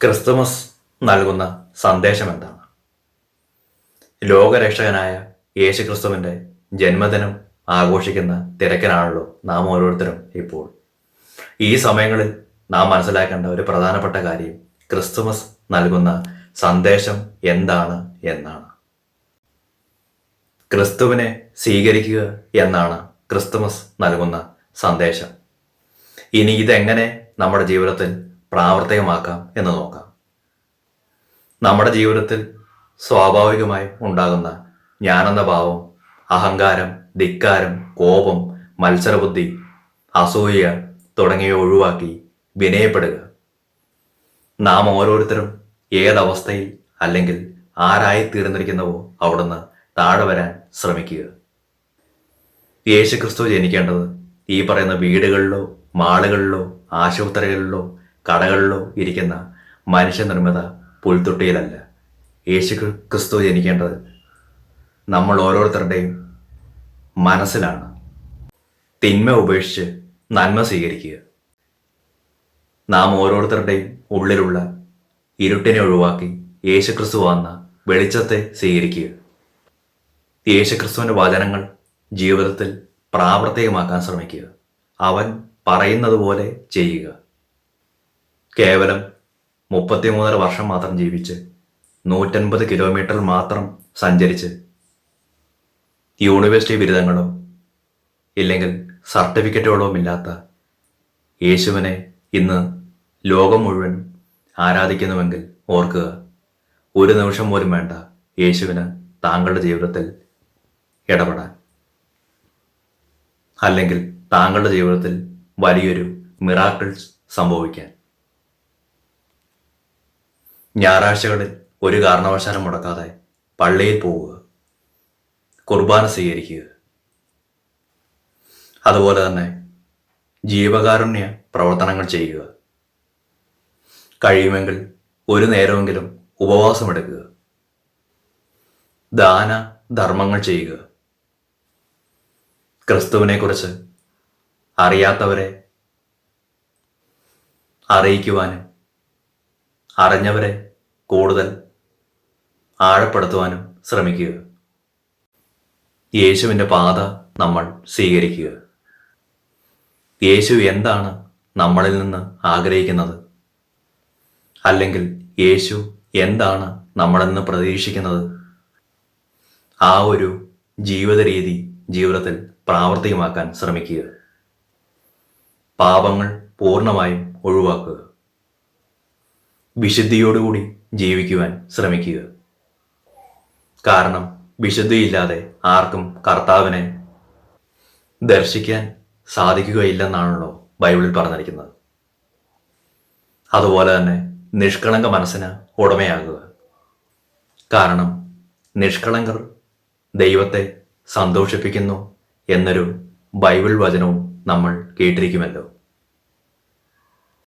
Christmas നൽകുന്ന സന്ദേശം എന്താണ്? ലോകരക്ഷകനായ യേശുക്രിസ്തുവിൻ്റെ ജന്മദിനം ആഘോഷിക്കുന്ന തിരക്കിലാണല്ലോ നാം ഓരോരുത്തരും ഇപ്പോൾ. ഈ സമയങ്ങളിൽ നാം മനസ്സിലാക്കേണ്ട ഒരു പ്രധാനപ്പെട്ട കാര്യം ക്രിസ്തുമസ് നൽകുന്ന സന്ദേശം എന്താണ് എന്നാണ്. ക്രിസ്തുവിനെ സ്വീകരിക്കുക എന്നാണ് ക്രിസ്തുമസ് നൽകുന്ന സന്ദേശം. ഇനി ഇതെങ്ങനെ നമ്മുടെ ജീവിതത്തിൽ പ്രാവർത്തികമാക്കാം എന്ന് നോക്കാം. നമ്മുടെ ജീവിതത്തിൽ സ്വാഭാവികമായും ഉണ്ടാകുന്ന ഞാനെന്ന ഭാവം, അഹങ്കാരം, ധിക്കാരം, കോപം, മത്സരബുദ്ധി, അസൂയ തുടങ്ങിയവ ഒഴിവാക്കി വിനയപ്പെടുക. നാം ഓരോരുത്തരും ഏതവസ്ഥയിൽ അല്ലെങ്കിൽ ആരായിത്തീർന്നിരിക്കുന്നുവോ അവിടുന്ന് താഴെ വരാൻ ശ്രമിക്കുക. യേശുക്രിസ്തു ജനിക്കേണ്ടത് ഈ പറയുന്ന വീടുകളിലോ മാളുകളിലോ ആശുപത്രികളിലോ കടകളിലോ ഇരിക്കുന്ന മനുഷ്യനിർമ്മിത പുൽത്തൊട്ടിയിലല്ല. യേശു ക്രിസ്തു ജനിക്കേണ്ടത് നമ്മൾ ഓരോരുത്തരുടെയും മനസ്സിലാണ്. തിന്മ ഉപേക്ഷിച്ച് നന്മ സ്വീകരിക്കുക. നാം ഓരോരുത്തരുടെയും ഉള്ളിലുള്ള ഇരുട്ടിനെ ഒഴിവാക്കി യേശുക്രിസ്തു വന്ന വെളിച്ചത്തെ സ്വീകരിക്കുക. യേശുക്രിസ്തുവിൻ്റെ വചനങ്ങൾ ജീവിതത്തിൽ പ്രാവർത്തികമാക്കാൻ ശ്രമിക്കുക. അവൻ പറയുന്നത് പോലെ ചെയ്യുക. കേവലം 33 വർഷം മാത്രം ജീവിച്ച് 150 കിലോമീറ്റർ മാത്രം സഞ്ചരിച്ച് യൂണിവേഴ്സിറ്റി ബിരുദങ്ങളോ ഇല്ലെങ്കിൽ സർട്ടിഫിക്കറ്റുകളോ ഇല്ലാത്ത യേശുവിനെ ഇന്ന് ലോകം മുഴുവൻ ആരാധിക്കുന്നുവെങ്കിൽ ഓർക്കുക, ഒരു നിമിഷം പോലും വേണ്ട യേശുവിന് താങ്കളുടെ ജീവിതത്തിൽ ഇടപെടാൻ, അല്ലെങ്കിൽ താങ്കളുടെ ജീവിതത്തിൽ വലിയൊരു മിറാക്കിൾസ് സംഭവിക്കാൻ. ഞായറാഴ്ചകളിൽ ഒരു കാരണവശാലും മുടക്കാതെ പള്ളിയിൽ പോവുക, കുർബാന സ്വീകരിക്കുക. അതുപോലെ തന്നെ ജീവകാരുണ്യ പ്രവർത്തനങ്ങൾ ചെയ്യുക. കഴിയുമെങ്കിൽ ഒരു നേരമെങ്കിലും ഉപവാസമെടുക്കുക. ദാന ധർമ്മങ്ങൾ ചെയ്യുക. ക്രിസ്തുവിനെക്കുറിച്ച് അറിയാത്തവരെ അറിയിക്കുവാനും അറിഞ്ഞവരെ കൂടുതൽ ആഴപ്പെടുത്തുവാനും ശ്രമിക്കുക. യേശുവിൻ്റെ പാത നമ്മൾ സ്വീകരിക്കുക. യേശു എന്താണ് നമ്മളിൽ നിന്ന് ആഗ്രഹിക്കുന്നത്, അല്ലെങ്കിൽ യേശു എന്താണ് നമ്മളിൽ നിന്ന് പ്രതീക്ഷിക്കുന്നത്, ആ ഒരു ജീവിത രീതി ജീവിതത്തിൽ പ്രാവർത്തികമാക്കാൻ ശ്രമിക്കുക. പാപങ്ങൾ പൂർണ്ണമായും ഒഴിവാക്കുക. വിശുദ്ധിയോടുകൂടി ജീവിക്കുവാൻ ശ്രമിക്കുക. കാരണം വിശുദ്ധിയില്ലാതെ ആർക്കും കർത്താവിനെ ദർശിക്കാൻ സാധിക്കുകയില്ലെന്നാണല്ലോ ബൈബിളിൽ പറഞ്ഞിരിക്കുന്നത്. അതുപോലെ തന്നെ നിഷ്കളങ്ക മനസ്സിന് ഉടമയാകുക. കാരണം നിഷ്കളങ്കർ ദൈവത്തെ സന്തോഷിപ്പിക്കുന്നു എന്നൊരു ബൈബിൾ വചനവും നമ്മൾ കേട്ടിരിക്കുമല്ലോ.